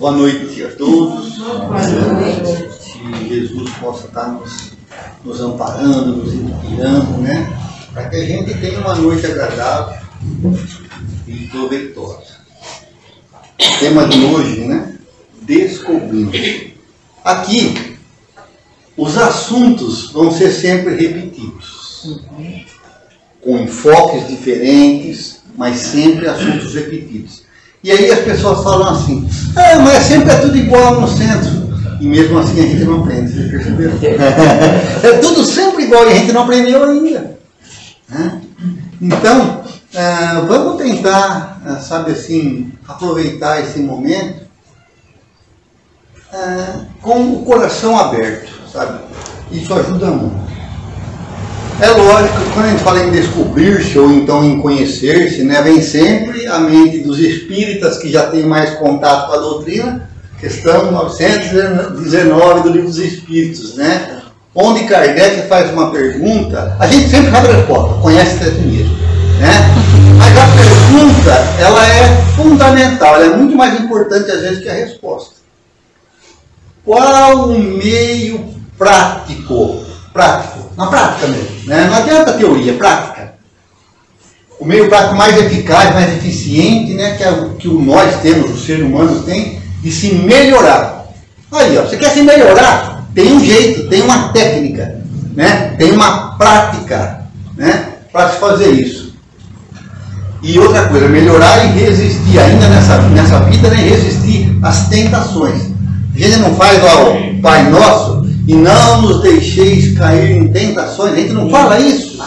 Boa noite a todos. Que Jesus possa estar nos amparando, nos inspirando, né? Para que a gente tenha uma noite agradável e proveitosa. O tema de hoje, né? Descobrindo. Aqui, os assuntos vão ser sempre repetidos, com enfoques diferentes, mas sempre assuntos repetidos. E aí as pessoas falam assim, mas sempre é tudo igual no centro. E mesmo assim a gente não aprende, vocês perceberam? É tudo sempre igual e a gente não aprendeu ainda. Então, vamos tentar, sabe assim, aproveitar esse momento com o coração aberto, sabe? Isso ajuda muito. É lógico que quando a gente fala em descobrir-se ou então em conhecer-se, né, vem sempre a mente dos espíritas que já tem mais contato com a doutrina, questão 919 do Livro dos Espíritos, né? Onde Kardec faz uma pergunta, a gente sempre sabe a resposta, conhece-se a si mesmo, né? Mas a pergunta, ela é fundamental, ela é muito mais importante às vezes que a resposta. Qual o meio prático, na prática mesmo, né? Não adianta teoria, prática. O meio prático mais eficaz, mais eficiente, né? Que é o que nós temos, o ser humano tem, de se melhorar. Aí, ó, você quer se melhorar? Tem um jeito, tem uma técnica, né? Tem uma prática, né? Para se fazer isso. E outra coisa, melhorar e resistir ainda nessa vida, né? Resistir às tentações. A gente não faz lá o Pai Nosso e não nos deixeis cair em tentações. A gente não fala isso.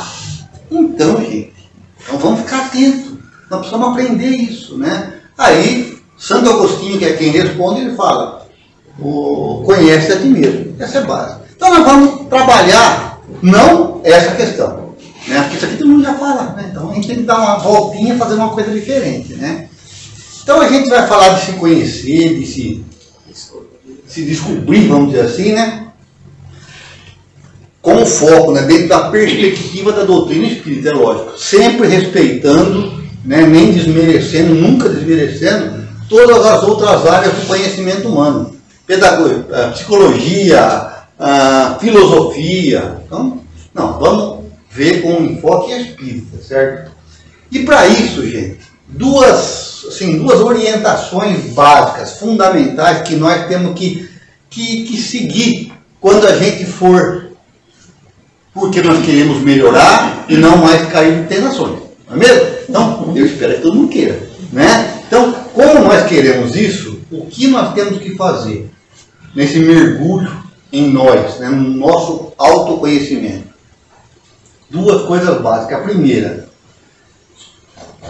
Então, gente, então vamos ficar atentos. Nós precisamos aprender isso, né? Aí, Santo Agostinho, que é quem responde, ele fala, conhece a ti mesmo. Essa é a base. Então nós vamos trabalhar, não essa questão, né? Porque isso aqui todo mundo já fala, né? Então a gente tem que dar uma voltinha, fazer uma coisa diferente, né? Então a gente vai falar de se conhecer, de se descobrir, vamos dizer assim, né? Com foco, né? Dentro da perspectiva da doutrina espírita, é lógico. Sempre respeitando, né? Nem desmerecendo, nunca desmerecendo todas as outras áreas do conhecimento humano. Pedagogia, psicologia, filosofia. Então, não, vamos ver com um enfoque espírita, certo? E para isso, gente, duas orientações básicas, fundamentais, que nós temos que seguir quando a gente for, porque nós queremos melhorar e não mais cair em tentações. Não é mesmo? Então, eu espero que todo mundo queira, né? Então, como nós queremos isso, o que nós temos que fazer nesse mergulho em nós, né, no nosso autoconhecimento? Duas coisas básicas. A primeira,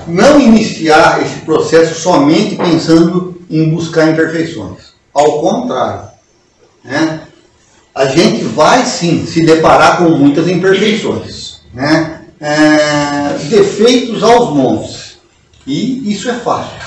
não iniciar esse processo somente pensando em buscar imperfeições. Ao contrário, né? A gente vai sim se deparar com muitas imperfeições, né? Defeitos aos montes. E isso é fácil.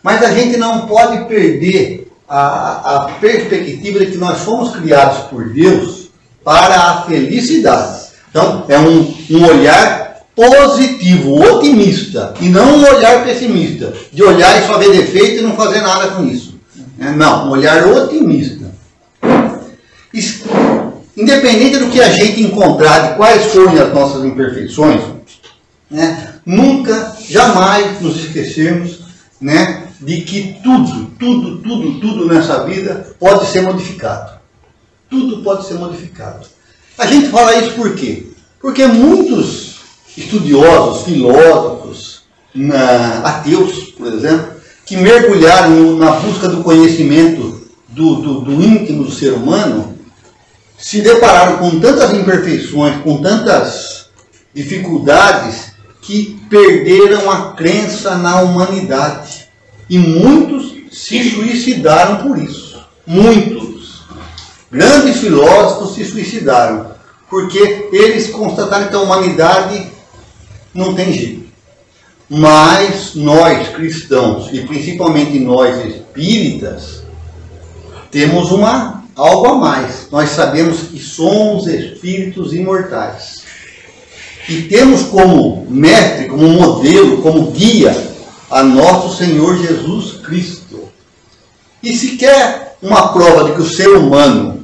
Mas a gente não pode perder a perspectiva de que nós fomos criados por Deus para a felicidade. Então, é um olhar positivo, otimista, e não um olhar pessimista, de olhar e só ver defeito e não fazer nada com isso. Não, um olhar otimista. Independente do que a gente encontrar, de quais forem as nossas imperfeições, né, nunca, jamais nos esquecermos, né, de que tudo nessa vida pode ser modificado. Tudo pode ser modificado. A gente fala isso por quê? Porque muitos estudiosos, filósofos, ateus, por exemplo, que mergulharam na busca do conhecimento do íntimo do ser humano, se depararam com tantas imperfeições, com tantas dificuldades, que perderam a crença na humanidade. E muitos se suicidaram por isso. Muitos. Grandes filósofos se suicidaram, porque eles constataram que a humanidade não tem jeito. Mas nós, cristãos, e principalmente nós, espíritas, temos algo a mais. Nós sabemos que somos espíritos imortais. E temos como mestre, como modelo, como guia, a nosso Senhor Jesus Cristo. E se quer uma prova de que o ser humano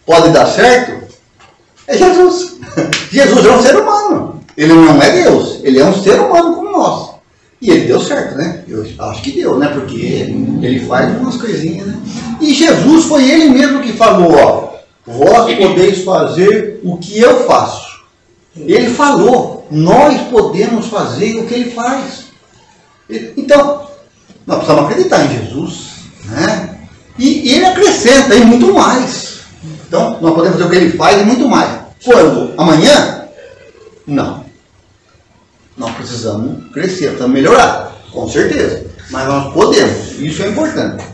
pode dar certo, é Jesus. Jesus é um ser humano. Ele não é Deus. Ele é um ser humano como nós. E ele deu certo, né? Eu acho que deu, né? Porque ele faz umas coisinhas, né? E Jesus foi ele mesmo que falou, ó, vós podeis fazer o que eu faço. Ele falou, nós podemos fazer o que ele faz. Então, nós precisamos acreditar em Jesus, né? E ele acrescenta e muito mais. Então, nós podemos fazer o que ele faz e muito mais. Quando? Amanhã? Não. Nós precisamos crescer, precisamos melhorar, com certeza. Mas nós podemos, isso é importante.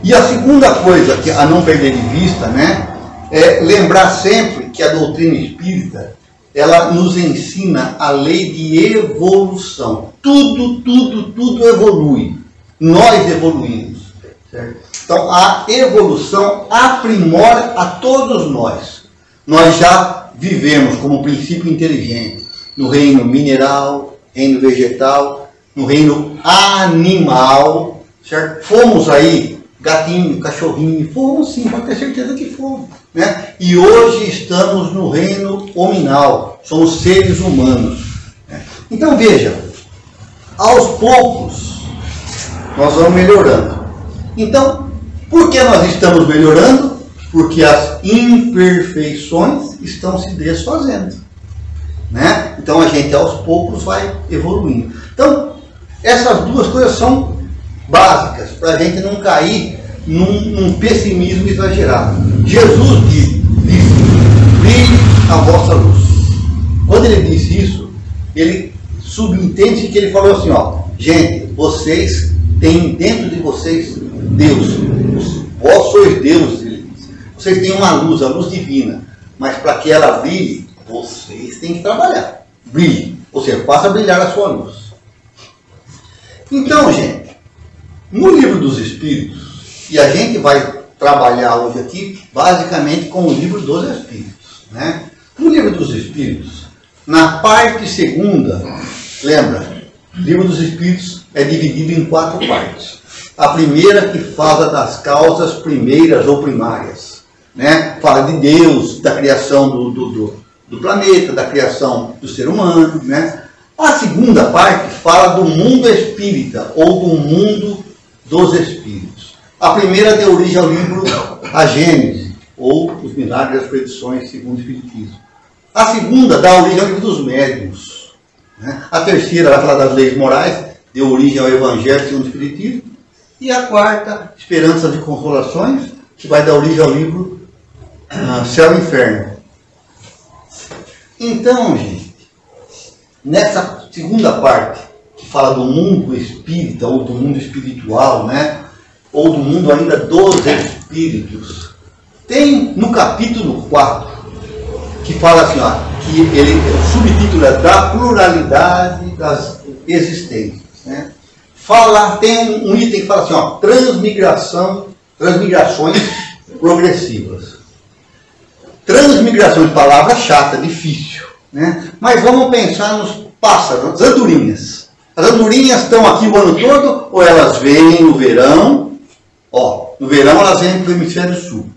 E a segunda coisa que a não perder de vista, né, é lembrar sempre que a doutrina espírita, ela nos ensina a lei de evolução. Tudo evolui. Nós evoluímos. Certo? Então, a evolução aprimora a todos nós. Nós já vivemos como princípio inteligente no reino mineral, reino vegetal, no reino animal, certo? Fomos aí, gatinho, cachorrinho, fomos sim, pode ter certeza que fomos, né? E hoje estamos no reino hominal, somos seres humanos, né? Então veja, aos poucos nós vamos melhorando. Então, por que nós estamos melhorando? Porque as imperfeições estão se desfazendo, né? Então a gente aos poucos vai evoluindo. Então essas duas coisas são básicas para a gente não cair num pessimismo exagerado. Jesus disse, brilhe a vossa luz. Quando ele disse isso, ele subentende que ele falou assim, ó, gente, vocês têm dentro de vocês Deus, vós sois Deus, ele disse. Vocês têm uma luz, a luz divina, mas para que ela brilhe, vocês têm que trabalhar. Brilhe. Ou seja, faça brilhar a sua luz. Então, gente, no livro dos Espíritos, e a gente vai trabalhar hoje aqui, basicamente com o livro dos Espíritos, né? No livro dos Espíritos, na parte segunda, lembra? O livro dos Espíritos é dividido em 4 partes. A primeira que fala das causas primeiras ou primárias, né? Fala de Deus, da criação do planeta, da criação do ser humano, né? A segunda parte fala do mundo espírita, ou do mundo dos espíritos. A primeira deu origem ao livro A Gênese, ou Os Milagres e as Predições segundo o Espiritismo. A segunda dá origem ao livro dos Médiuns, né? A terceira vai falar das leis morais, deu origem ao Evangelho segundo o Espiritismo. E a quarta, Esperanças e Consolações, que vai dar origem ao livro Céu e Inferno. Então, gente, nessa segunda parte, que fala do mundo espírita, ou do mundo espiritual, né? Ou do mundo ainda dos espíritos, tem no capítulo 4, que fala assim, ó, que o subtítulo é da pluralidade das existências, né? Tem um item que fala assim, ó, transmigrações progressivas. Transmigração de palavra chata, difícil, né? Mas vamos pensar nos pássaros, as andorinhas. As andorinhas estão aqui o ano todo ou elas vêm no verão? Ó, no verão elas vêm para o hemisfério sul.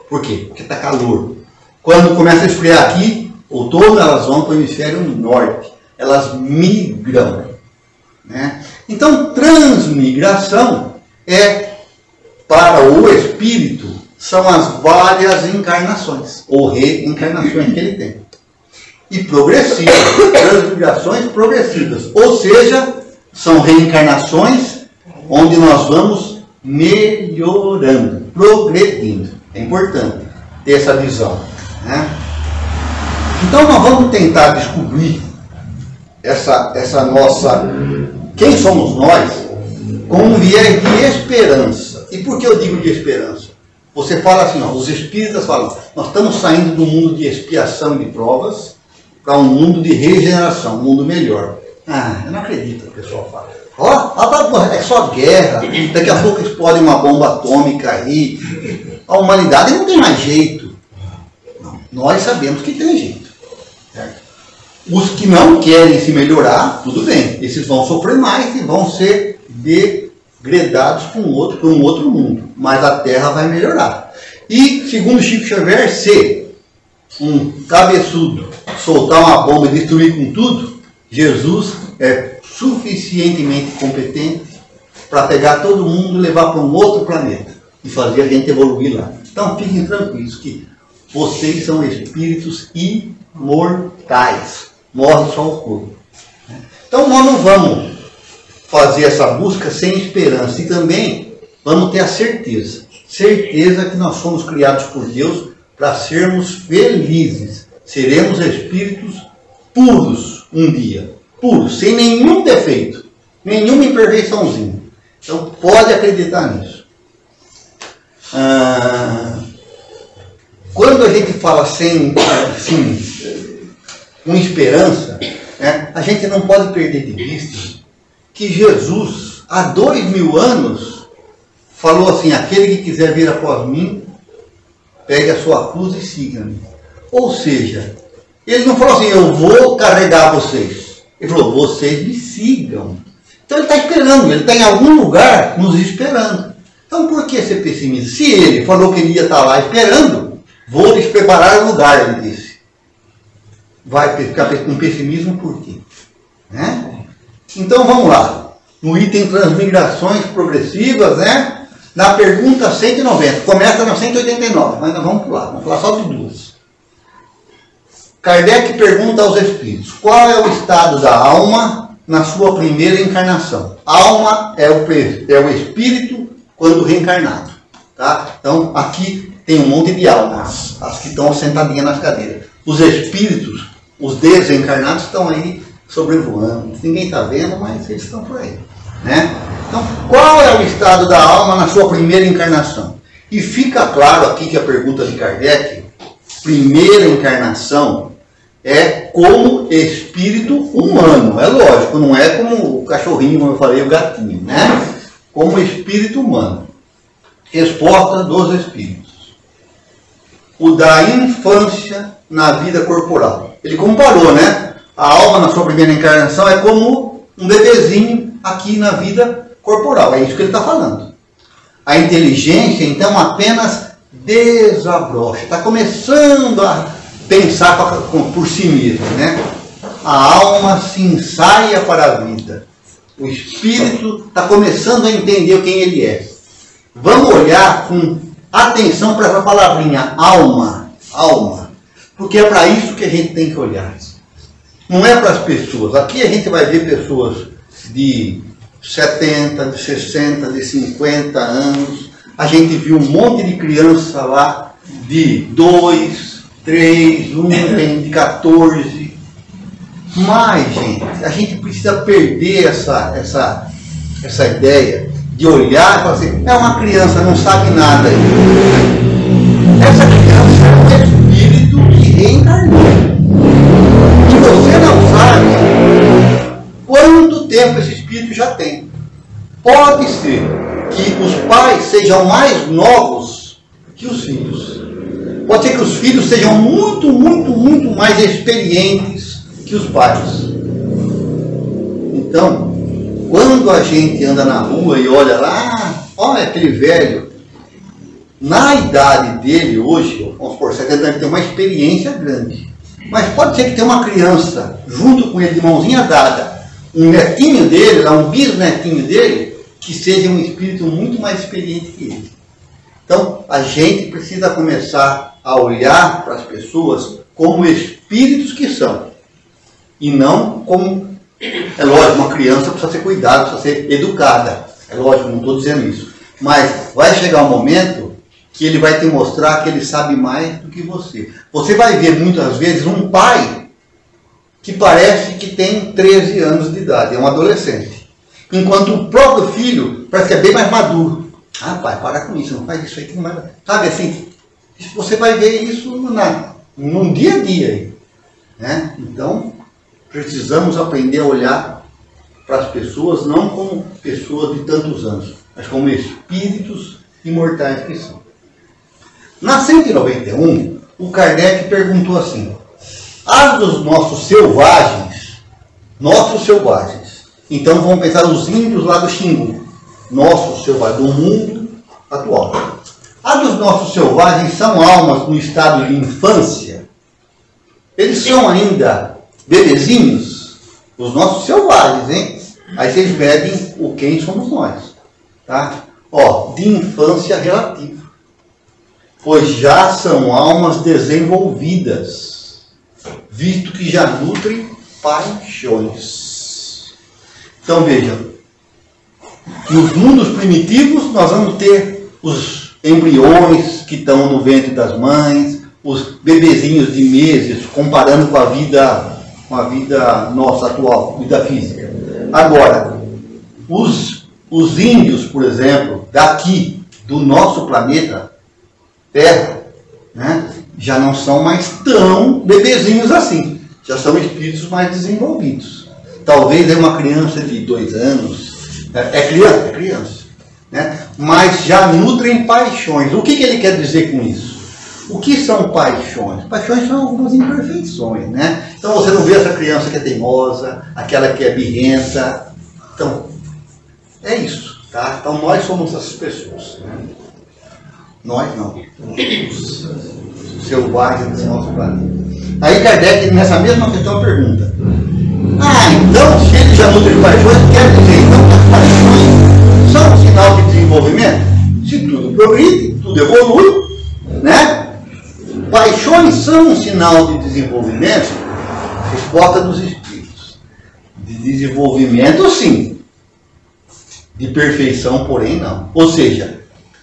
Por quê? Porque está calor. Quando começa a esfriar aqui, outono, elas vão para o hemisfério norte. Elas migram, né? Então, transmigração para o espírito, são as várias encarnações, ou reencarnações que ele tem. E progressivas, transmigrações progressivas. Ou seja, são reencarnações onde nós vamos melhorando, progredindo. É importante ter essa visão, né? Então nós vamos tentar descobrir essa nossa... Quem somos nós? Com um viés de esperança. E por que eu digo de esperança? Você fala assim, ó, os espíritas falam, nós estamos saindo do mundo de expiação e de provas para um mundo de regeneração, um mundo melhor. Ah, eu não acredito que o pessoal fala. Ó, é só guerra, daqui a pouco explode uma bomba atômica aí. A humanidade não tem mais jeito. Não, nós sabemos que tem jeito. Certo? Os que não querem se melhorar, tudo bem, esses vão sofrer mais e vão ser gredados para um outro mundo, mas a Terra vai melhorar. E, segundo Chico Xavier, se um cabeçudo soltar uma bomba e destruir com tudo, Jesus é suficientemente competente para pegar todo mundo e levar para um outro planeta e fazer a gente evoluir lá. Então fiquem tranquilos que vocês são espíritos imortais. Morre só o corpo. Então nós não vamos fazer essa busca sem esperança. E também vamos ter a certeza que nós fomos criados por Deus para sermos felizes. Seremos espíritos puros um dia. Puros, sem nenhum defeito, nenhuma imperfeiçãozinha. Então pode acreditar nisso. Quando a gente fala com esperança, né, a gente não pode perder de vista que Jesus, há 2000 anos, falou assim: aquele que quiser vir após mim, pegue a sua cruz e siga-me. Ou seja, ele não falou assim: eu vou carregar vocês. Ele falou: vocês me sigam. Então ele está esperando, ele está em algum lugar nos esperando. Então por que ser pessimista? Se ele falou que ele ia estar lá esperando, vou lhes preparar o lugar, ele disse. Vai ficar com pessimismo por quê? Né? Então vamos lá. No item transmigrações progressivas, né? Na pergunta 190. Começa na 189, mas nós vamos pular. Vamos falar só de duas. Kardec pergunta aos espíritos: qual é o estado da alma na sua primeira encarnação? Alma é o espírito quando reencarnado. Tá? Então aqui tem um monte de almas, as que estão sentadinhas nas cadeiras. Os espíritos, os desencarnados, estão aí sobrevoando. Ninguém está vendo, mas eles estão por aí. Né? Então, qual é o estado da alma na sua primeira encarnação? E fica claro aqui que a pergunta de Kardec, primeira encarnação, é como espírito humano. É lógico, não é como o cachorrinho, como eu falei, o gatinho, né? Como espírito humano. Resposta dos espíritos: o da infância na vida corporal. Ele comparou, né? A alma na sua primeira encarnação é como um bebezinho aqui na vida corporal. É isso que ele está falando. A inteligência, então, apenas desabrocha. Está começando a pensar por si mesmo, né? A alma se ensaia para a vida. O espírito está começando a entender quem ele é. Vamos olhar com atenção para essa palavrinha, alma. Alma. Porque é para isso que a gente tem que olhar. Não é para as pessoas. Aqui a gente vai ver pessoas de 70, de 60, de 50 anos. A gente viu um monte de criança lá de 2, 3, um tem de 14. Mas, gente, a gente precisa perder essa ideia de olhar e falar assim: é uma criança, não sabe nada. Essa criança é um espírito que reencarnou. E você não sabe quanto tempo esse espírito já tem. Pode ser que os pais sejam mais novos que os filhos. Pode ser que os filhos sejam muito mais experientes que os pais. Então, quando a gente anda na rua e olha lá, olha aquele velho, na idade dele hoje, vamos por 70 anos, tem uma experiência grande. Mas pode ser que tenha uma criança junto com ele, de mãozinha dada, um netinho dele, um bisnetinho dele, que seja um espírito muito mais experiente que ele. Então, a gente precisa começar a olhar para as pessoas como espíritos que são. E não como, é lógico, uma criança precisa ser cuidada, precisa ser educada. É lógico, não estou dizendo isso. Mas vai chegar um momento que ele vai te mostrar que ele sabe mais do que você. Você vai ver muitas vezes um pai que parece que tem 13 anos de idade, é um adolescente. Enquanto o próprio filho parece que é bem mais maduro. Ah, pai, para com isso, não faz isso aí que não vai... Sabe assim, você vai ver isso num dia a dia aí. Né? Então, precisamos aprender a olhar para as pessoas não como pessoas de tantos anos, mas como espíritos imortais que são. Na 191, o Kardec perguntou assim: as dos nossos selvagens, então vamos pensar os índios lá do Xingu, nossos selvagens, do mundo atual. A dos nossos selvagens são almas no estado de infância. Eles são ainda bebezinhos, os nossos selvagens, hein? Aí vocês medem o quem somos nós, tá? Ó, de infância relativa. Pois já são almas desenvolvidas, visto que já nutrem paixões. Então vejam, nos mundos primitivos nós vamos ter os embriões que estão no ventre das mães, os bebezinhos de meses, comparando com a vida nossa atual, vida física. Agora, os índios, por exemplo, daqui, do nosso planeta Terra, né, já não são mais tão bebezinhos assim. Já são espíritos mais desenvolvidos. Talvez é uma criança de 2 anos. É criança. Né? Mas já nutrem paixões. O que ele quer dizer com isso? O que são paixões? Paixões são algumas imperfeições, né? Então você não vê essa criança que é teimosa, aquela que é birrenta. Então, é isso, tá? Então nós somos essas pessoas, né? Nós não. Os selvagens do nosso planeta. Aí Kardec, nessa mesma questão, pergunta: então, se ele já nutre paixões, quer dizer então que as paixões são um sinal de desenvolvimento? Se tudo progride, tudo evolui, né? Paixões são um sinal de desenvolvimento? Resposta dos espíritos: de desenvolvimento, sim. De perfeição, porém, não. Ou seja,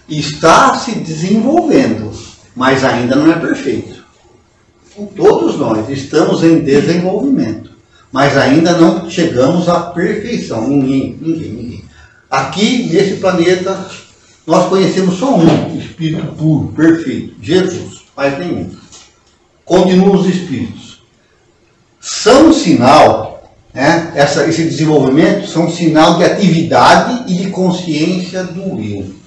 está se desenvolvendo, mas ainda não é perfeito. Todos nós estamos em desenvolvimento, mas ainda não chegamos à perfeição. Ninguém. Aqui, nesse planeta, nós conhecemos só um Espírito puro, perfeito, Jesus, mais nenhum. Continuam os Espíritos. São sinal, né, esse desenvolvimento, são sinal de atividade e de consciência do eu.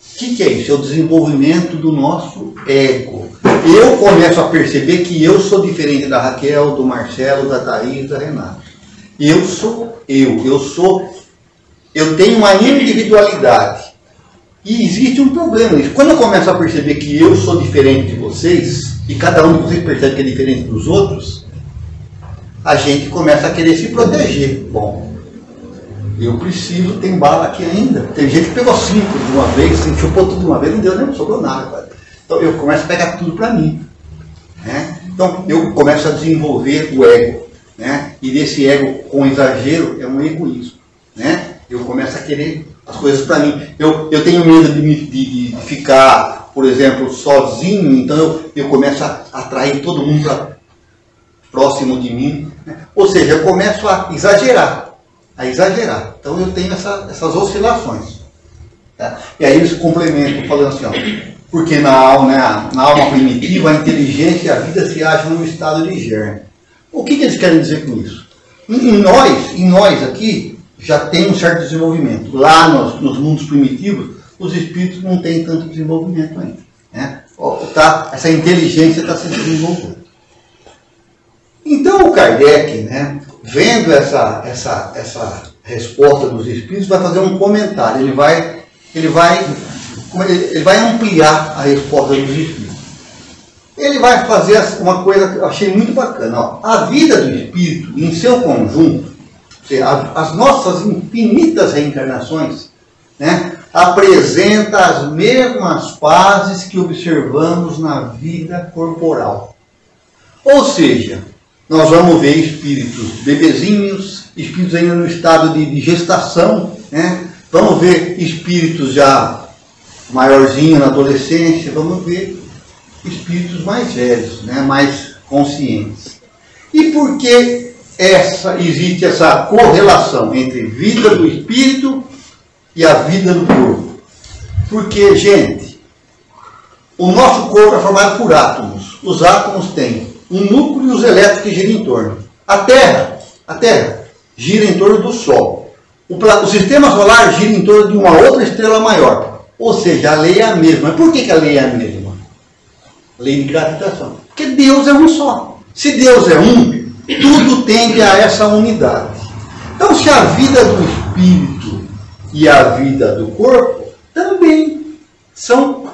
O que é isso? É o desenvolvimento do nosso ego. Eu começo a perceber que eu sou diferente da Raquel, do Marcelo, da Thaís, da Renata. Eu sou eu tenho uma individualidade. E existe um problema nisso. Quando eu começo a perceber que eu sou diferente de vocês, e cada um de vocês percebe que é diferente dos outros, a gente começa a querer se proteger. Bom, eu preciso, tem bala aqui ainda. Tem gente que pegou 5 de uma vez, chupou tudo de uma vez, não deu, nem sobrou nada. Cara. Então eu começo a pegar tudo para mim. Né? Então eu começo a desenvolver o ego. Né? E desse ego com exagero é um egoísmo. Né? Eu começo a querer as coisas para mim. Eu tenho medo de ficar, por exemplo, sozinho, então eu começo a atrair todo mundo para próximo de mim. Né? Ou seja, eu começo a exagerar. Então eu tenho essas oscilações. Tá? E aí eles complementam falando assim, ó, porque na alma primitiva a inteligência e a vida se acham num estado de germe. O que eles querem dizer com isso? Em nós aqui já tem um certo desenvolvimento. Lá nos mundos primitivos, os espíritos não têm tanto desenvolvimento ainda. Né? Essa inteligência está se desenvolvendo. Então o Kardec, né, vendo essa resposta dos espíritos, vai fazer um comentário. Ele vai ampliar a resposta dos espíritos. Ele vai fazer uma coisa que eu achei muito bacana. Ó. A vida do espírito, em seu conjunto, as nossas infinitas reencarnações, né, apresenta as mesmas fases que observamos na vida corporal. Ou seja, nós vamos ver espíritos bebezinhos, espíritos ainda no estado de gestação, né? Vamos ver espíritos já maiorzinho na adolescência, vamos ver espíritos mais velhos, né? Mais conscientes. E por que existe essa correlação entre vida do espírito e a vida do corpo? Porque, gente, o nosso corpo é formado por átomos. Os átomos têm um núcleo e os elétrons que giram em torno. A Terra gira em torno do Sol. O sistema solar gira em torno de uma outra estrela maior. Ou seja, a lei é a mesma. Por que a lei é a mesma? Lei de gravitação. Porque Deus é um só. Se Deus é um, tudo tende a essa unidade. Então, se a vida do espírito e a vida do corpo também são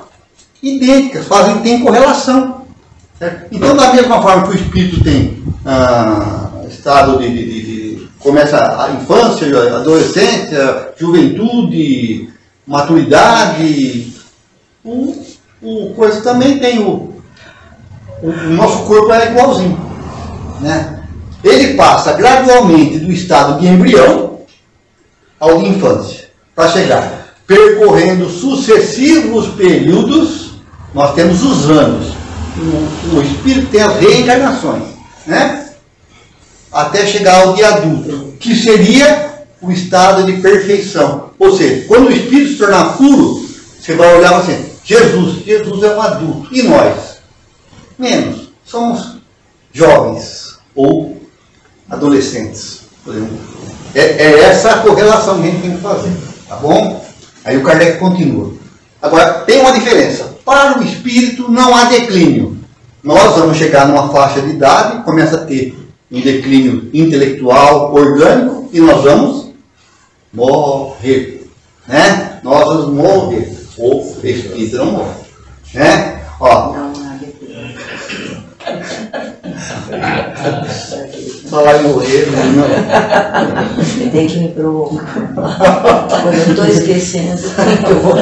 idênticas, tem correlação. Certo? Então, da mesma forma que o espírito tem estado começa a infância, a adolescência, juventude, maturidade, o coisa também tem o nosso corpo é igualzinho, né? Ele passa gradualmente do estado de embrião ao de infância, para chegar, percorrendo sucessivos períodos. Nós temos os anos, o espírito tem as reencarnações, né? Até chegar ao de adulto, que seria o estado de perfeição. Ou seja, quando o espírito se tornar puro, você vai olhar assim, Jesus é um adulto, e nós? Menos, somos jovens ou adolescentes. É essa a correlação que a gente tem que fazer, tá bom? Aí o Kardec continua. Agora, tem uma diferença. Para o espírito não há declínio. Nós vamos chegar numa faixa de idade, começa a ter um declínio intelectual, orgânico, e nós vamos morrer, né? Nós vamos morrer. O espírito não morre, né? Ó. Falar em morrer, não. Tem que me provocar. Quando eu estou esquecendo, eu vou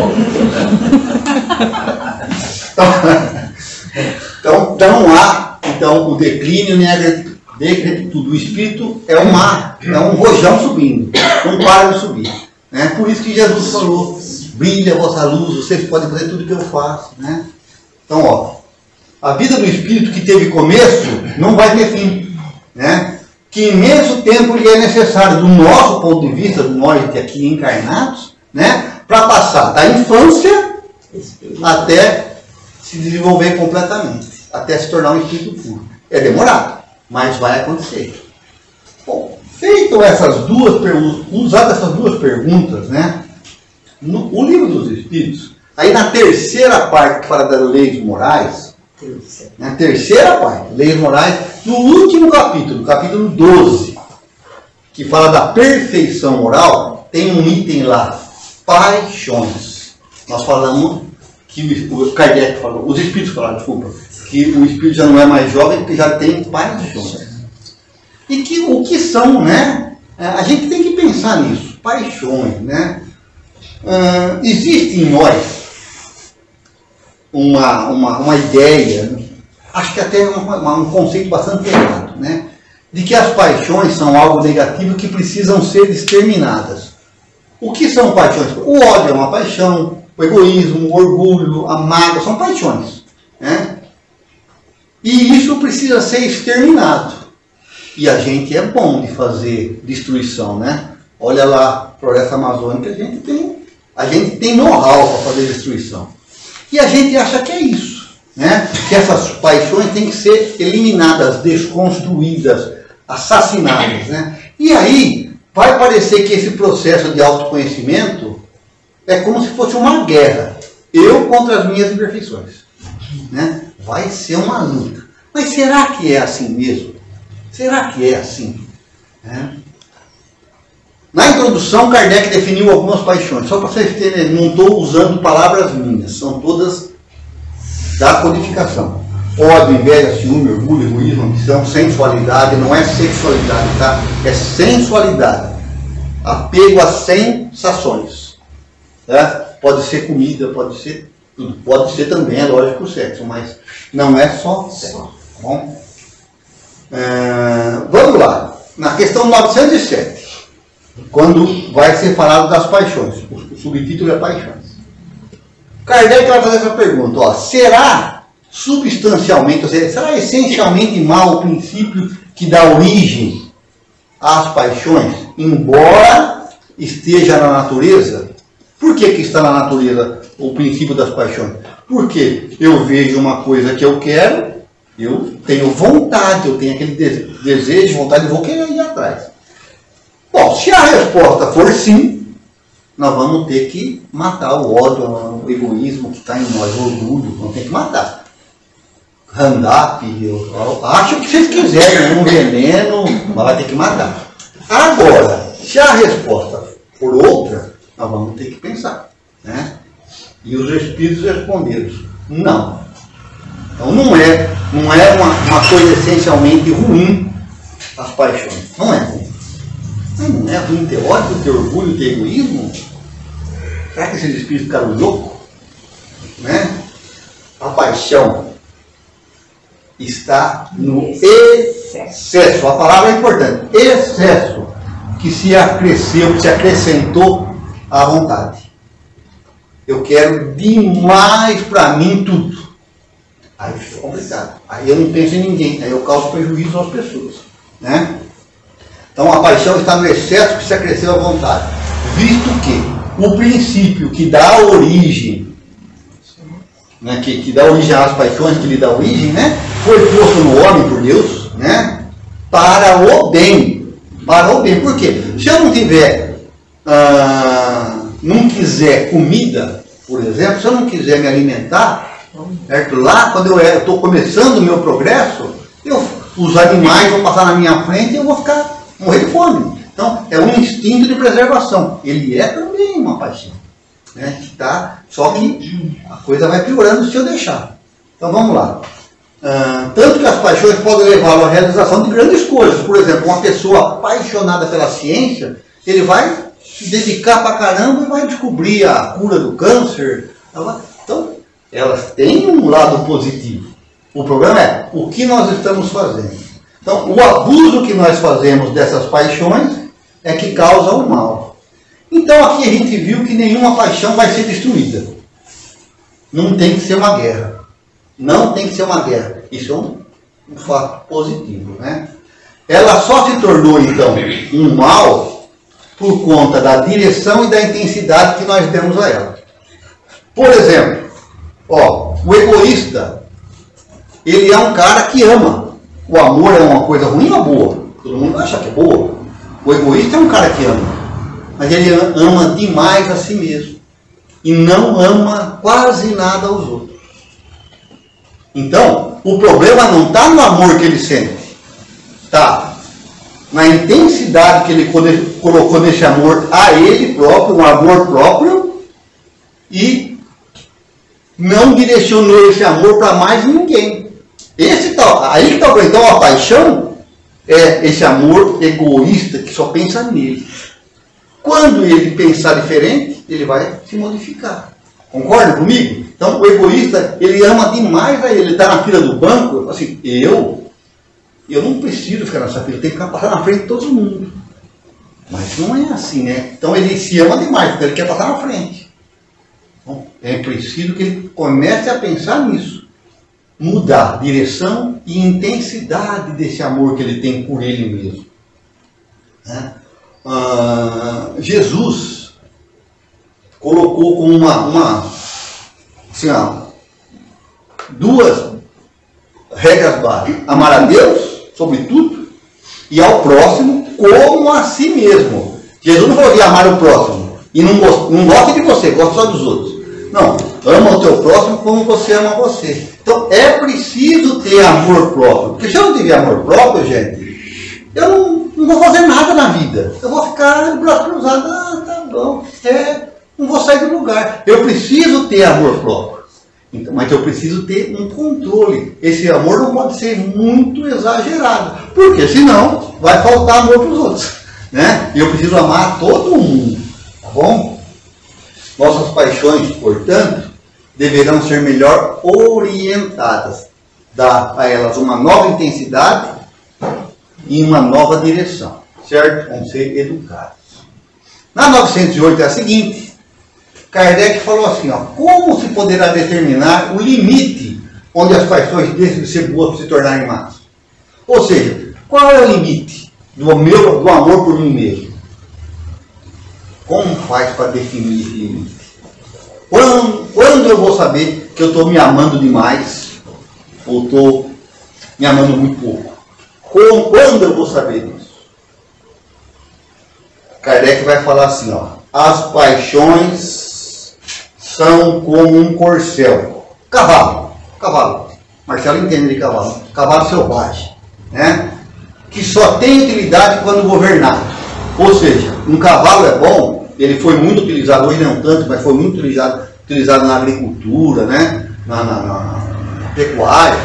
Então há o declínio, nem a decrepitude. O espírito é um mar, é um rojão subindo, não para de subir, né? Por isso que Jesus falou, brilha a vossa luz, vocês podem fazer tudo o que eu faço, né? Então, ó, a vida do espírito que teve começo não vai ter fim, né? Que imenso tempo lhe é necessário, do nosso ponto de vista, de nós aqui encarnados, né? Para passar da infância até se desenvolver completamente, até se tornar um espírito puro. É demorado, mas vai acontecer. Bom, feito essas duas perguntas, usadas essas duas perguntas, né? O livro dos Espíritos, aí na terceira parte que fala das leis morais, na terceira parte, leis morais, no último capítulo, capítulo 12, que fala da perfeição moral, tem um item lá, paixões. Nós falamos que o Kardec falou, os Espíritos falaram, desculpa, que o Espírito já não é mais jovem porque já tem paixões. E que o que são, né? A gente tem que pensar nisso, paixões, né? Existe em nós uma ideia, acho que até um conceito bastante errado, né? De que as paixões são algo negativo que precisam ser exterminadas. O que são paixões? O ódio é uma paixão, o egoísmo, o orgulho, a mágoa, são paixões, né? E isso precisa ser exterminado. E a gente é bom de fazer destruição, né? Olha lá, floresta amazônica, a gente tem know-how para fazer destruição. E a gente acha que é isso, né? Que essas paixões têm que ser eliminadas, desconstruídas, assassinadas, né? E aí vai parecer que esse processo de autoconhecimento é como se fosse uma guerra. Eu contra as minhas imperfeições, né? Vai ser uma luta. Mas será que é assim mesmo? Será que é assim? Na introdução, Kardec definiu algumas paixões. Só para vocês terem, não estou usando palavras minhas, são todas da codificação. Ódio, inveja, ciúme, orgulho, egoísmo, ambição, sensualidade, não é sexualidade, tá? É sensualidade. Apego a sensações. Tá? Pode ser comida, pode ser tudo. Pode ser também, é lógico, o sexo, mas não é só sexo. Tá bom? Vamos lá. Na questão 907. Quando vai ser falado das paixões. O subtítulo é paixões. Kardec vai fazer essa pergunta. Ó, será substancialmente, ou seja, será essencialmente mal o princípio que dá origem às paixões, embora esteja na natureza? Por que está na natureza o princípio das paixões? Porque eu vejo uma coisa que eu quero, eu tenho vontade, eu tenho aquele desejo, vontade, eu vou querer ir atrás. Bom, se a resposta for sim, nós vamos ter que matar o ódio, o egoísmo que está em nós, o orgulho, vamos ter que matar. Randap, acho que vocês quiserem, um veneno, mas vai ter que matar. Agora, se a resposta for outra, Nós vamos ter que pensar, né? E os espíritos responderam, não. Então não é uma coisa essencialmente ruim as paixões. Não é ruim. Mas não é ruim ter ódio, ter orgulho, ter egoísmo? Será que esses espíritos ficaram loucos? Né? A paixão está no excesso. A palavra é importante. Excesso que se acresceu, que se acrescentou à vontade. Eu quero demais para mim tudo. Aí fica complicado. Aí eu não penso em ninguém. Aí eu causo prejuízo às pessoas. Né? Então a paixão está no excesso que se acresceu à vontade. Visto que o princípio que dá origem, né, que dá origem às paixões, que lhe dá origem, né, foi posto no homem por Deus, né, para o bem. Para o bem. Por quê? Se eu não tiver, não quiser comida, por exemplo, se eu não quiser me alimentar, certo? Lá, quando eu estou começando o meu progresso, os animais vão passar na minha frente e eu vou morrer de fome. Então, é um instinto de preservação. Ele é também uma paixão. Né? Só que a coisa vai piorando se eu deixar. Então, vamos lá. Tanto que as paixões podem levá-lo à realização de grandes coisas. Por exemplo, uma pessoa apaixonada pela ciência, ele vai se dedicar pra caramba e vai descobrir a cura do câncer. Então, elas têm um lado positivo. O problema é o que nós estamos fazendo. Então, o abuso que nós fazemos dessas paixões é que causa o mal. Então, aqui a gente viu que nenhuma paixão vai ser destruída. Não tem que ser uma guerra. Não tem que ser uma guerra. Isso é um fato positivo, né? Ela só se tornou, então, um mal por conta da direção e da intensidade que nós demos a ela. Por exemplo, o egoísta, ele é um cara que ama. O amor é uma coisa ruim ou boa? Todo mundo acha que é boa. O egoísta é um cara que ama. Mas ele ama demais a si mesmo. E não ama quase nada aos outros. Então, o problema não está no amor que ele sente. Está na intensidade que ele colocou nesse amor a ele próprio, um amor próprio, e não direcionou esse amor para mais ninguém. Aí que está o problema. Então a paixão é esse amor egoísta que só pensa nele. Quando ele pensar diferente, ele vai se modificar. Concorda comigo? Então o egoísta, ele ama demais a ele. Ele está na fila do banco, assim, eu não preciso ficar nessa fila, eu tenho que passar na frente de todo mundo. Mas não é assim, né? Então ele se ama demais, então ele quer passar na frente. Bom, é preciso que ele comece a pensar nisso. Mudar direção e intensidade desse amor que ele tem por ele mesmo. Né? Jesus colocou como duas regras básicas: amar a Deus sobre tudo e ao próximo como a si mesmo. Jesus não falou de amar o próximo e não gosta de você, gosta só dos outros. Não, ama o teu próximo como você ama você. Então é preciso ter amor próprio. Porque se eu não tiver amor próprio, gente, eu não vou fazer nada na vida. Eu vou ficar de braço cruzado, tá bom, não vou sair do lugar. Eu preciso ter amor próprio. Então, mas eu preciso ter um controle. Esse amor não pode ser muito exagerado. Porque senão vai faltar amor para os outros. Né? E eu preciso amar todo mundo. Tá bom? Nossas paixões, portanto, deverão ser melhor orientadas. Dar a elas uma nova intensidade e uma nova direção. Certo? Vão ser educados. Na 908 é a seguinte. Kardec falou assim, como se poderá determinar o limite onde as paixões deixam de ser boas para se tornarem más? Ou seja, qual é o limite do amor por mim mesmo? Como faz para definir esse limite? Quando eu vou saber que eu estou me amando demais ou estou me amando muito pouco? Quando eu vou saber disso? Kardec vai falar assim, as paixões são como um corcel. Cavalo. Marcelo entende de cavalo. Cavalo selvagem. Né? Que só tem utilidade quando governado. Ou seja, um cavalo é bom ele foi muito utilizado, hoje não tanto, mas foi muito utilizado na agricultura, né? na pecuária.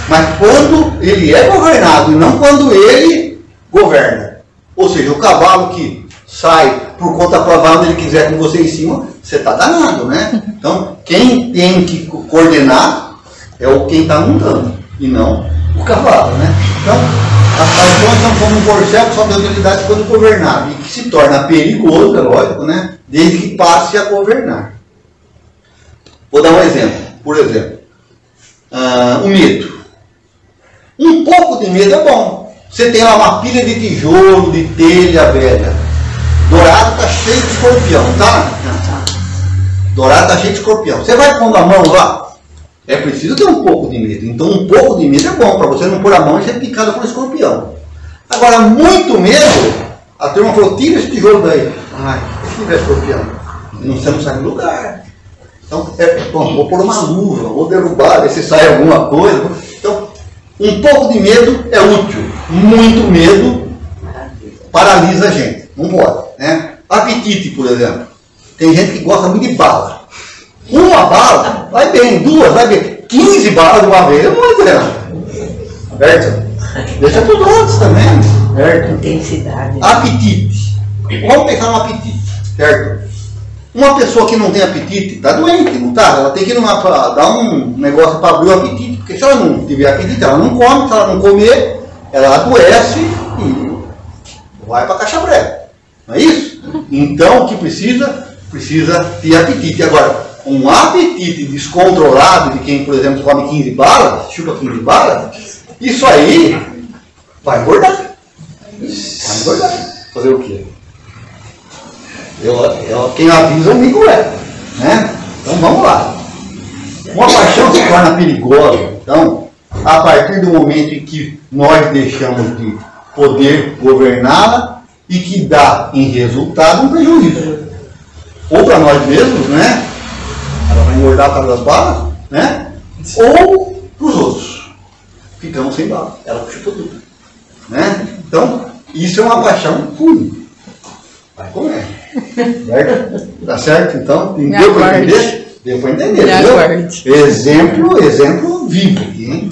Mas quando ele é governado e não quando ele governa. Ou seja, o cavalo que sai por conta própria onde ele quiser com você em cima, você está danado, né? Então, quem tem que coordenar é quem está montando, e não o cavalo, né? Então, as paixões são como um corcel que só tem utilidade quando governado, e que se torna perigoso, é lógico, né? Desde que passe a governar. Vou dar um exemplo. Por exemplo, o medo. Um pouco de medo é bom. Você tem lá uma pilha de tijolo, de telha velha. Dourado está cheio de escorpião, tá? Dourado está cheio de escorpião. Você vai pondo a mão lá, é preciso ter um pouco de medo. Então um pouco de medo é bom, para você não pôr a mão e ser picado por escorpião. Agora, muito medo, a turma falou, tira esse tijolo daí. Ai, se tiver escorpião, você não sai do lugar. Então, bom, vou pôr uma luva, vou derrubar, ver se sai alguma coisa. Então, um pouco de medo é útil. Muito medo paralisa a gente. Não pode, né? Apetite, por exemplo. Tem gente que gosta muito de bala. Uma bala, vai bem. Duas, vai bem. 15 balas de uma vez, não vai ter. Certo? Deixa para os outros também. Certo? Intensidade. Apetite. Vamos pensar no apetite. Certo? Uma pessoa que não tem apetite, está doente, não está? Ela tem que ir dar um negócio para abrir o apetite. Porque se ela não tiver apetite, ela não come. Se ela não comer, ela adoece e vai para a caixa breve. Não é isso? Então, o que precisa ter apetite. Agora, um apetite descontrolado de quem, por exemplo, come 15 balas, chupa 15 balas, isso aí vai engordar. Vai engordar. Fazer o quê? Quem avisa o amigo é. Né? Então, vamos lá. Uma paixão se torna perigosa. Então, a partir do momento em que nós deixamos de poder governá-la e que dá em resultado um prejuízo. Ou para nós mesmos, né? Ela vai engordar por causa das balas, né? Ou para os outros. Ficamos sem bala. Ela puxa tudo. Né? Então, isso é uma paixão ruim. Vai comer. Certo? Tá certo? Então, deu para entender? Deu para entender. Exemplo vivo aqui, hein?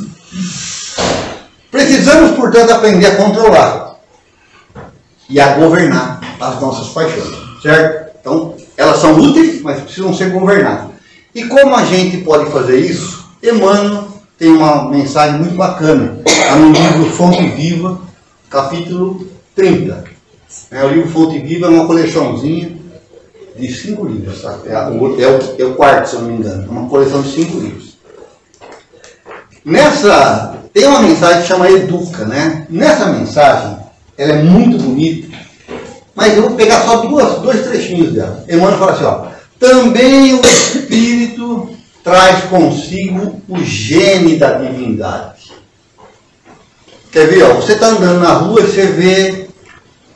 Precisamos, portanto, aprender a controlar e a governar as nossas paixões, certo? Então, elas são úteis, mas precisam ser governadas. E como a gente pode fazer isso? Emmanuel tem uma mensagem muito bacana, está no livro Fonte Viva, capítulo 30. O livro Fonte Viva é uma coleçãozinha de 5 livros, tá? É o quarto, se eu não me engano, é uma coleção de 5 livros. Tem uma mensagem que chama Educa, né? Nessa mensagem, ela é muito bonita, mas eu vou pegar só dois trechinhos dela. Emmanuel fala assim, ó, também o Espírito traz consigo o gene da divindade. Quer ver, ó, você está andando na rua e você vê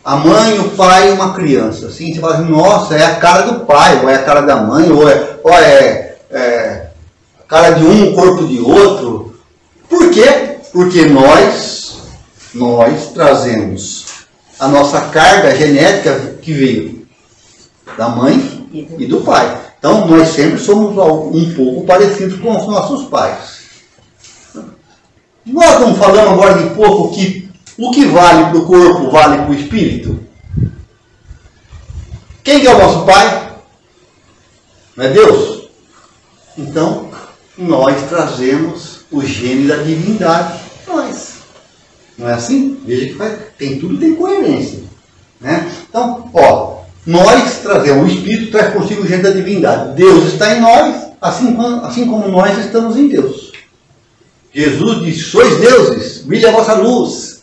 a mãe, o pai e uma criança. Assim, você fala assim, nossa, é a cara do pai, ou é a cara da mãe, ou é a cara de um, o corpo de outro. Por quê? Porque nós trazemos a nossa carga genética que veio da mãe e do pai. Então, nós sempre somos um pouco parecidos com os nossos pais. Nós não falamos agora de pouco que o que vale para o corpo vale para o espírito? Quem que é o nosso pai? Não é Deus? Então, nós trazemos o gene da divindade. Nós. Não é assim? Veja que tudo tem coerência. Né? Então, ó, nós trazemos, o Espírito traz consigo o gene da divindade. Deus está em nós, assim como nós estamos em Deus. Jesus disse, sois deuses, brilha a vossa luz.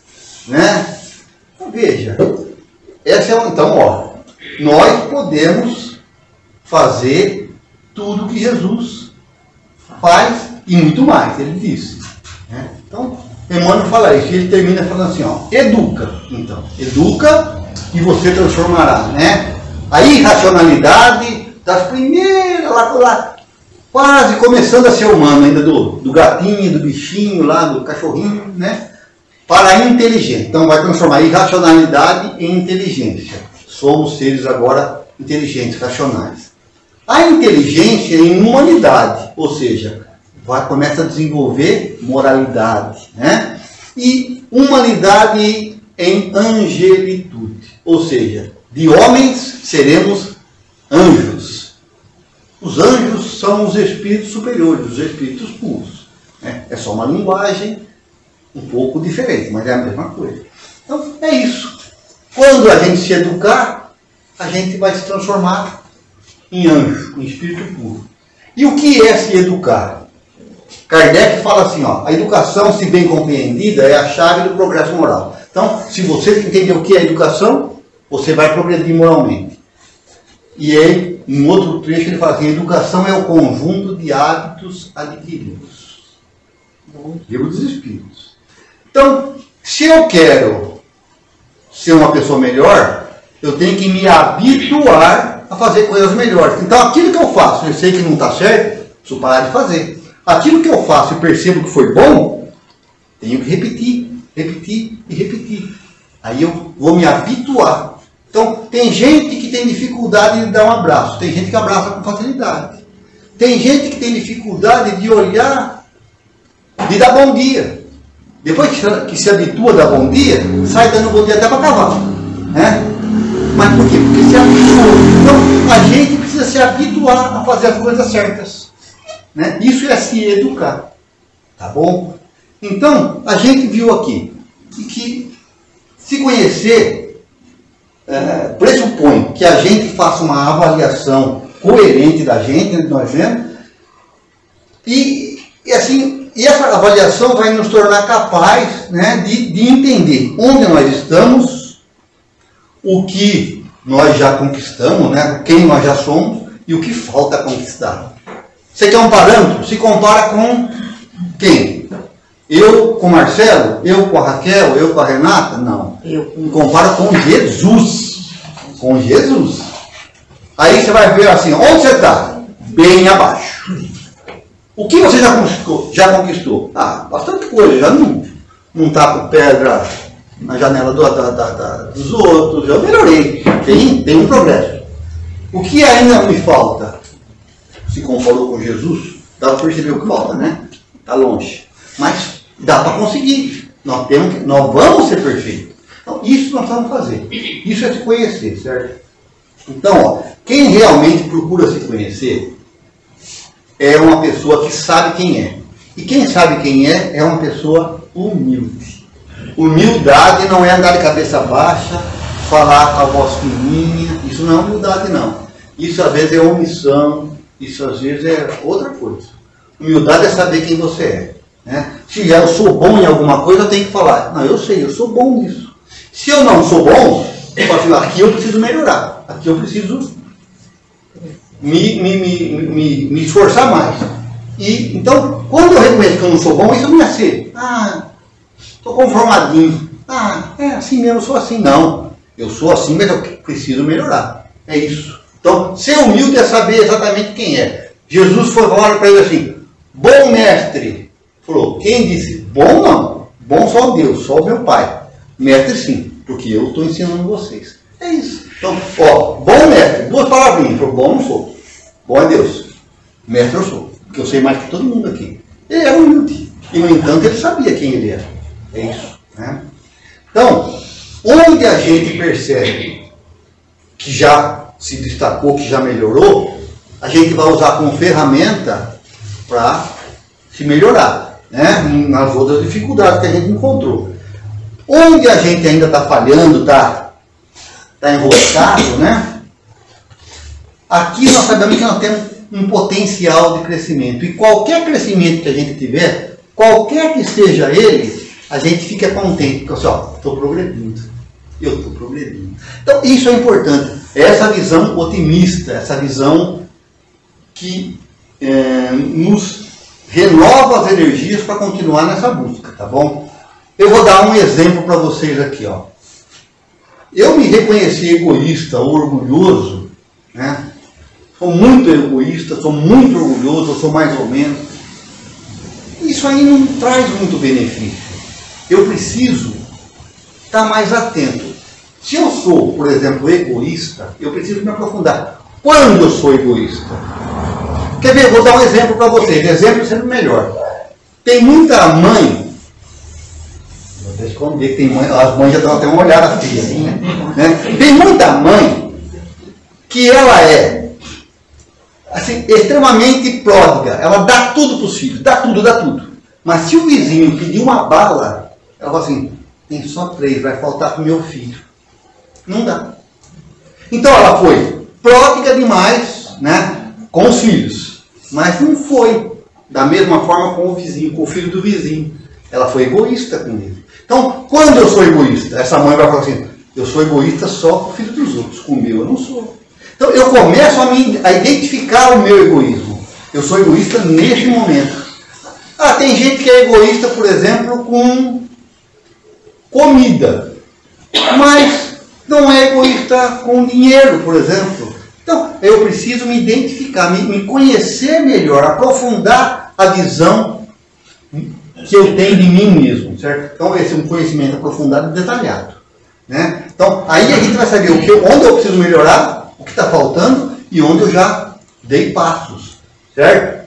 Né? Então, veja, então, ó, nós podemos fazer tudo que Jesus faz e muito mais, ele disse. Né? Então, Emmanuel fala isso, e ele termina falando assim, ó, educa, então, educa e você transformará, né? A irracionalidade das primeiras, lá, quase começando a ser humano ainda, do gatinho, do bichinho lá, do cachorrinho, né? Para a inteligência. Então vai transformar a irracionalidade em inteligência. Somos seres agora inteligentes, racionais. A inteligência em humanidade, ou seja, começa a desenvolver moralidade, né? E humanidade em angelitude, ou seja, de homens seremos anjos. Os anjos são os espíritos superiores, os espíritos puros, né? É só uma linguagem um pouco diferente, mas é a mesma coisa. Então, é isso. Quando a gente se educar, a gente vai se transformar em anjo, em espírito puro. E o que é se educar? Kardec fala assim, ó, a educação, se bem compreendida, é a chave do progresso moral. Então, se você entender o que é educação, você vai progredir moralmente. E aí, em outro trecho, ele fala assim, educação é o conjunto de hábitos adquiridos. Livro dos Espíritos. Então, se eu quero ser uma pessoa melhor, eu tenho que me habituar a fazer coisas melhores. Então, aquilo que eu faço, eu sei que não está certo, preciso parar de fazer. Aquilo que eu faço e percebo que foi bom, tenho que repetir, repetir e repetir. Aí eu vou me habituar. Então, tem gente que tem dificuldade de dar um abraço. Tem gente que abraça com facilidade. Tem gente que tem dificuldade de olhar, de dar bom dia. Depois que se habitua a dar bom dia, sai dando bom dia até para cavalo, né? Mas por quê? Porque se habituou. Então, a gente precisa se habituar a fazer as coisas certas, né? Isso é se educar, tá bom? Então, a gente viu aqui que se conhecer pressupõe que a gente faça uma avaliação coerente da gente, nós vemos, e essa avaliação vai nos tornar capaz, né, de entender onde nós estamos, o que nós já conquistamos, né, quem nós já somos e o que falta conquistar. Você quer um parâmetro? Se compara com quem? Eu com o Marcelo? Eu com a Raquel? Eu com a Renata? Não. Compara com Jesus. Com Jesus. Aí você vai ver assim, onde você está? Bem abaixo. O que você já conquistou? Ah, bastante coisa. Já não taco pedra na janela dos outros. Eu melhorei. Tem um progresso. O que ainda me falta? Se comparou com Jesus, dá para perceber o que falta, né? Está longe. Mas dá para conseguir. Nós vamos ser perfeitos. Então, isso nós vamos fazer. Isso é se conhecer, certo? Então, ó, quem realmente procura se conhecer é uma pessoa que sabe quem é. E quem sabe quem é uma pessoa humilde. Humildade não é andar de cabeça baixa, falar a voz fininha. Isso não é humildade, não. Isso às vezes é omissão. Isso às vezes é outra coisa. Humildade é saber quem você é, né? Se eu sou bom em alguma coisa, eu tenho que falar. Não, eu sei, eu sou bom nisso. Se eu não sou bom, eu falo assim, aqui eu preciso melhorar. Aqui eu preciso me esforçar mais. E, então, quando eu reconheço que eu não sou bom, isso não é ser. Estou conformadinho. É assim mesmo, eu sou assim. Não, eu sou assim, mas eu preciso melhorar. É isso. Então, ser humilde é saber exatamente quem é. Jesus foi falar para ele assim, bom mestre. Falou, quem disse? Bom não. Bom só Deus, só o meu Pai. Mestre sim, porque eu estou ensinando vocês. É isso. Então, ó, bom mestre, duas palavrinhas. Falou, bom não sou. Bom é Deus. Mestre eu sou, porque eu sei mais que todo mundo aqui. Ele era humilde. E, no entanto, ele sabia quem ele era. É isso, né? Então, onde a gente percebe que já se destacou, que já melhorou, a gente vai usar como ferramenta para se melhorar, né? Nas outras dificuldades que a gente encontrou. Onde a gente ainda está falhando, está enroscado, né? Aqui nós sabemos que nós temos um potencial de crescimento. E qualquer crescimento que a gente tiver, qualquer que seja ele, a gente fica contente, porque assim, ó, estou progredindo. Eu estou progredindo. Então, isso é importante. Essa visão otimista, essa visão que nos renova as energias para continuar nessa busca, tá bom? Eu vou dar um exemplo para vocês aqui, ó. Eu me reconheci egoísta ou orgulhoso, né? Sou muito egoísta, sou muito orgulhoso, eu sou mais ou menos. Isso aí não traz muito benefício. Eu preciso estar mais atento. Se eu sou, por exemplo, egoísta, eu preciso me aprofundar. Quando eu sou egoísta? Quer ver? Eu vou dar um exemplo para vocês. Exemplo é sempre melhor. Tem muita mãe, vou até esconder que tem mãe, as mães já dão até uma olhada feia, assim, né? Tem muita mãe que ela é assim, extremamente pródiga. Ela dá tudo para os filhos, dá tudo. Mas se o vizinho pedir uma bala, ela fala assim, tem só 3, vai faltar para o meu filho. Não dá. Então ela foi pródiga demais, né, com os filhos, mas não foi da mesma forma com o vizinho, com o filho do vizinho. Ela foi egoísta com ele. Então, quando eu sou egoísta, essa mãe vai falar assim, eu sou egoísta só com o filho dos outros, com o meu eu não sou. Então eu começo a identificar o meu egoísmo. Eu sou egoísta neste momento. Tem gente que é egoísta, por exemplo, com comida, mas não é egoísta com dinheiro, por exemplo. Então, eu preciso me identificar, me conhecer melhor, aprofundar a visão que eu tenho de mim mesmo, certo? Então, esse é um conhecimento aprofundado e detalhado, né? Então, aí a gente vai saber onde eu preciso melhorar, o que está faltando e onde eu já dei passos, certo?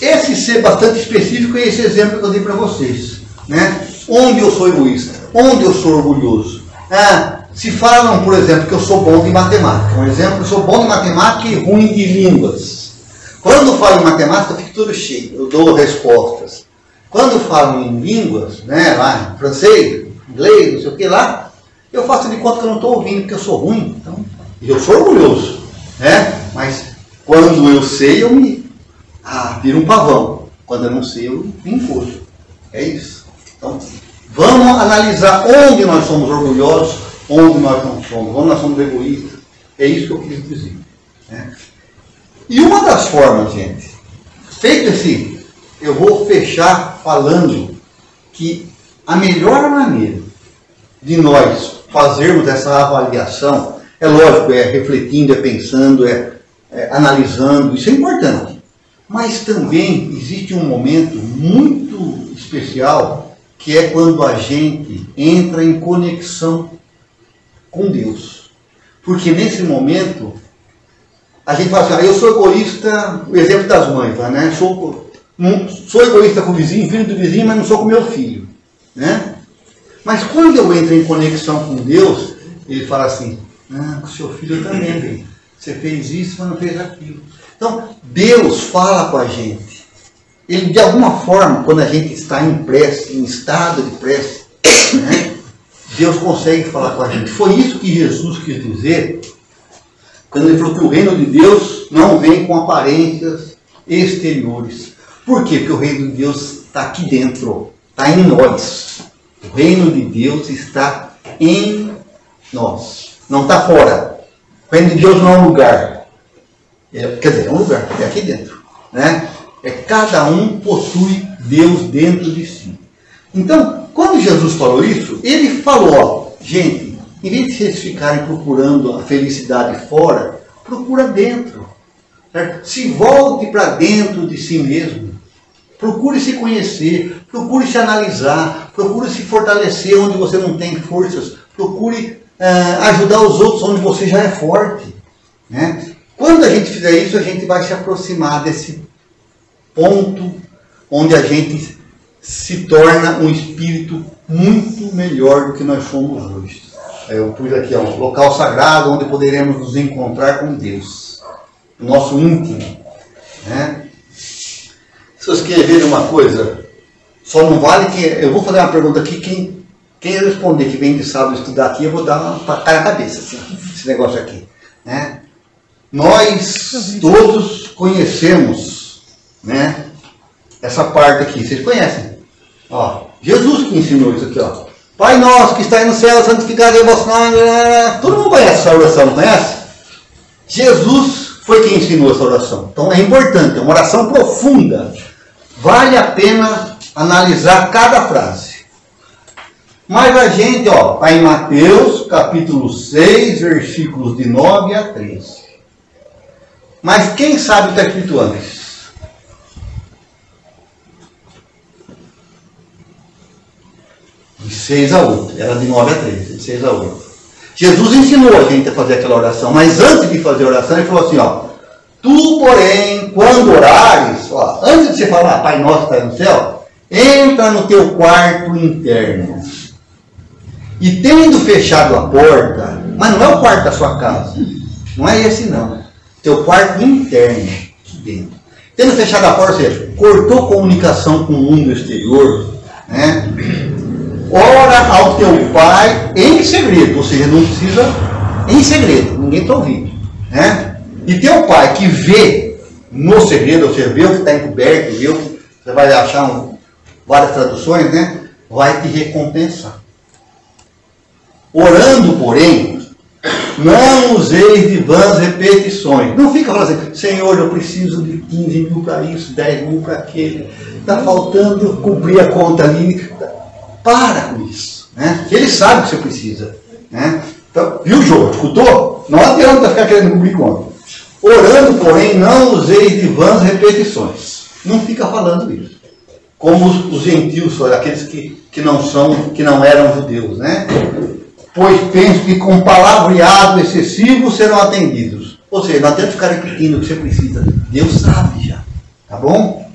Esse ser bastante específico é esse exemplo que eu dei para vocês, né? Onde eu sou egoísta, onde eu sou orgulhoso. Se falam, por exemplo, que eu sou bom de matemática. Um exemplo, eu sou bom de matemática e ruim de línguas. Quando eu falo em matemática, eu fico todo cheio, eu dou respostas. Quando eu falo em línguas, né, lá em francês, inglês, não sei o que lá, eu faço de conta que eu não estou ouvindo, porque eu sou ruim. Então, eu sou orgulhoso, né? Mas quando eu sei, eu me viro um pavão. Quando eu não sei, eu me encojo. É isso. Então, vamos analisar onde nós somos orgulhosos, onde nós não somos, onde nós somos egoístas. É isso que eu quis dizer, né? E uma das formas, gente, feito esse, eu vou fechar falando que a melhor maneira de nós fazermos essa avaliação, é lógico, é refletindo, é pensando, é analisando, isso é importante. Mas também existe um momento muito especial, que é quando a gente entra em conexão com Deus. Porque nesse momento, a gente fala assim, eu sou egoísta, o exemplo das mães, né? Sou egoísta com o vizinho, filho do vizinho, mas não sou com o meu filho, né? Mas quando eu entro em conexão com Deus, ele fala assim, com o seu filho também, bem. Você fez isso, mas não fez aquilo. Então, Deus fala com a gente. Ele, de alguma forma, quando a gente está em prece, em estado de prece, né, Deus consegue falar com a gente. Foi isso que Jesus quis dizer, quando ele falou que o reino de Deus não vem com aparências exteriores. Por quê? Porque o reino de Deus está aqui dentro, está em nós. O reino de Deus está em nós, não está fora. O reino de Deus não é um lugar. Quer dizer, é um lugar, é aqui dentro, né? Cada um possui Deus dentro de si. Então, quando Jesus falou isso, ele falou, gente, em vez de vocês ficarem procurando a felicidade fora, procura dentro. Certo? Se volte para dentro de si mesmo. Procure se conhecer, procure se analisar, procure se fortalecer onde você não tem forças, procure ajudar os outros onde você já é forte, né? Quando a gente fizer isso, a gente vai se aproximar desse ponto onde a gente se torna um espírito muito melhor do que nós somos hoje. Eu pus aqui, um local sagrado onde poderemos nos encontrar com Deus, o nosso íntimo, né? Se vocês querem ver uma coisa, só não vale que... Eu vou fazer uma pergunta aqui, quem responder que vem de sábado estudar aqui, eu vou dar uma patada na cabeça, assim, esse negócio aqui, né? Nós todos conhecemos, né, essa parte aqui, vocês conhecem? Ó, Jesus que ensinou isso aqui, ó. Pai nosso que está aí no céu, santificado é o vosso nome. Todo mundo conhece essa oração, não conhece? Jesus foi quem ensinou essa oração. Então é importante, é uma oração profunda. Vale a pena analisar cada frase. Mas a gente, ó, está em Mateus, capítulo 6, versículos de 9 a 13. Mas quem sabe o que está escrito antes? De 6 a 8. Era de 9 a 13, de 6 a 8. Jesus ensinou a gente a fazer aquela oração, mas antes de fazer a oração, ele falou assim, ó, tu, porém, quando orares, ó, antes de você falar, Pai nosso que está no céu, entra no teu quarto interno. E tendo fechado a porta, mas não é o quarto da sua casa, não é esse não, teu quarto interno, aqui dentro. Tendo fechado a porta, você cortou comunicação com o mundo exterior, né? Ora ao teu Pai em segredo, ou seja, não precisa em segredo, ninguém está ouvindo, né? E teu Pai que vê no segredo, ou seja, vê o que está encoberto, vê o que você vai achar várias traduções, né? Vai te recompensar. Orando, porém, não useis de vãs repetições. Não fica falando assim, Senhor, eu preciso de 15 mil para isso, 10 mil para aquele. Está faltando cobrir a conta ali. Para com isso. Né? Ele sabe que você precisa. Né? Então, viu, Jô? Escutou? Não adianta ficar querendo cobrir conta. Orando, porém, não useis de vãs repetições. Não fica falando isso. Como os gentios, aqueles que não eram judeus, né? Pois penso que com palavreado excessivo serão atendidos. Ou seja, não adianta ficar repetindo o que você precisa. Deus sabe já. Tá bom?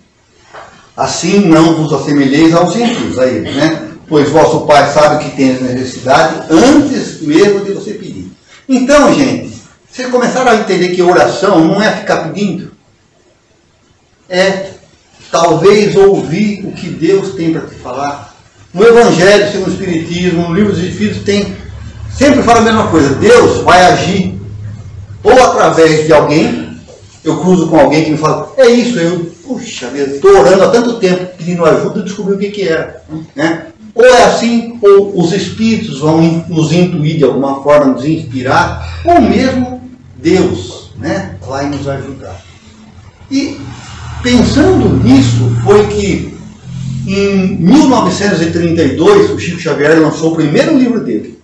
Assim não vos assemelheis aos gentios, a eles, né? Pois vosso Pai sabe o que tem necessidade antes mesmo de você pedir. Então, gente, vocês começaram a entender que oração não é ficar pedindo. É talvez ouvir o que Deus tem para te falar. No Evangelho, segundo o Espiritismo, no Livro dos Espíritos, sempre fala a mesma coisa. Deus vai agir ou através de alguém. Eu cruzo com alguém que me fala, é isso, puxa vida, estou orando há tanto tempo pedindo ajuda e descobri o que era. Né? Ou é assim, ou os Espíritos vão nos intuir de alguma forma, nos inspirar, ou mesmo Deus, né, vai nos ajudar. E pensando nisso, foi que em 1932 o Chico Xavier lançou o primeiro livro dele,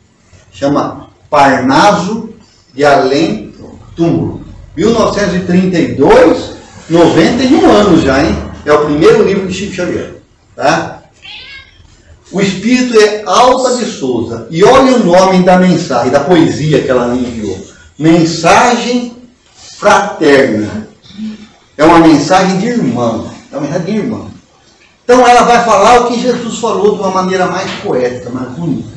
chama Parnaso de Além Túmulo. 1932, 91 anos já, hein? É o primeiro livro de Chico Xavier. Tá? O espírito é Alta de Souza. E olha o nome da mensagem, da poesia que ela enviou. Mensagem fraterna. É uma mensagem de irmão. É uma mensagem de irmão. Então ela vai falar o que Jesus falou de uma maneira mais poética, mais bonita.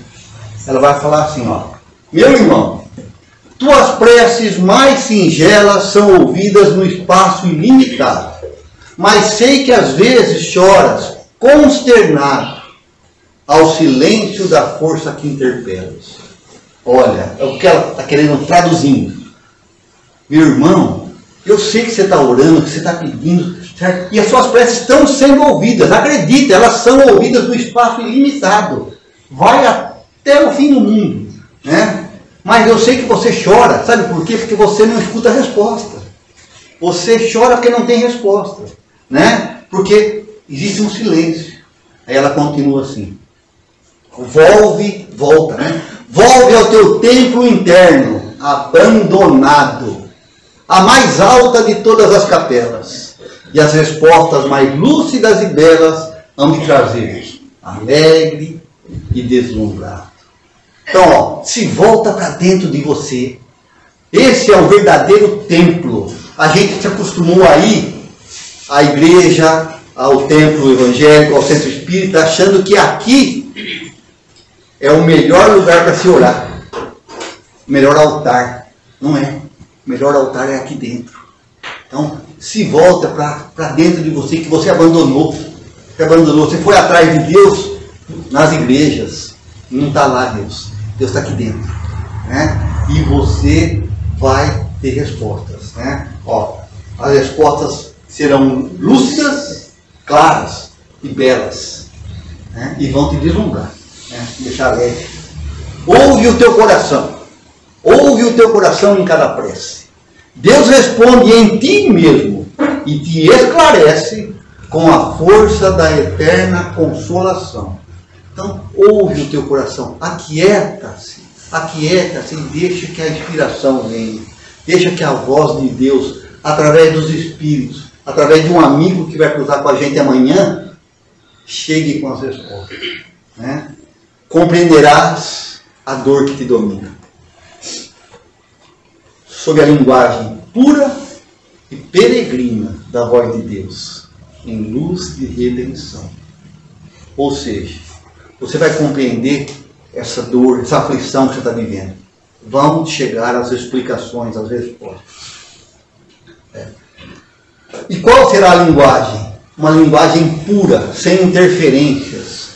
Ela vai falar assim, ó. Meu irmão, tuas preces mais singelas são ouvidas no espaço ilimitado. Mas sei que às vezes choras, consternado, ao silêncio da força que interpelas. Olha, é o que ela está querendo traduzindo. Meu irmão, eu sei que você está orando, que você está pedindo, certo? E as suas preces estão sendo ouvidas. Acredite, elas são ouvidas no espaço ilimitado. Vai até o fim do mundo. Né? Mas eu sei que você chora. Sabe por quê? Porque você não escuta a resposta. Você chora porque não tem resposta. Né? Porque existe um silêncio. Aí ela continua assim. Volta, né? Volve ao teu templo interno, abandonado, a mais alta de todas as capelas, e as respostas mais lúcidas e belas hão de trazer, alegre e deslumbrado. Então, ó, se volta para dentro de você. Esse é o verdadeiro templo. A gente se acostumou a ir à igreja, ao templo evangélico, ao centro espírita, achando que aqui é o melhor lugar para se orar. O melhor altar. Não é. O melhor altar é aqui dentro. Então, se volta para dentro de você, que você abandonou. Você foi atrás de Deus nas igrejas. Não está lá Deus. Deus está aqui dentro. Né? E você vai ter respostas. Né? Ó, as respostas serão lúcidas, claras e belas. Né? E vão te deslumbrar. Deixar alegre. Ouve o teu coração. Ouve o teu coração em cada prece. Deus responde em ti mesmo e te esclarece com a força da eterna consolação. Então, ouve o teu coração. Aquieta-se. Aquieta-se e deixa que a inspiração venha. Deixa que a voz de Deus, através dos Espíritos, através de um amigo que vai cruzar com a gente amanhã, chegue com as respostas. Né? compreenderás a dor que te domina. Sob a linguagem pura e peregrina da voz de Deus, em luz de redenção. Ou seja, você vai compreender essa dor, essa aflição que você está vivendo. Vão chegar às explicações, às respostas. E qual será a linguagem? Uma linguagem pura, sem interferências.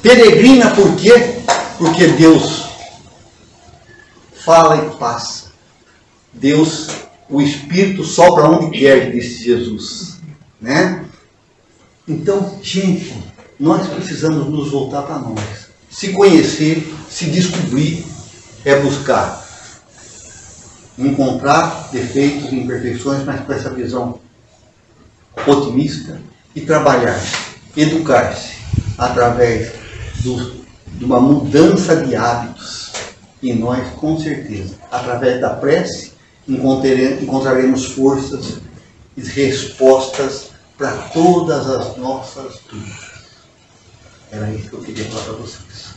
Peregrina por quê? Porque Deus fala e passa. Deus, o Espírito sopra onde quer, disse Jesus. Né? Então, gente, nós precisamos nos voltar para nós. Se conhecer, se descobrir, é buscar. Encontrar defeitos e imperfeições, mas com essa visão otimista e trabalhar, educar-se através de uma mudança de hábitos. E nós, com certeza, através da prece, encontraremos forças e respostas para todas as nossas dúvidas. Era isso que eu queria falar para vocês.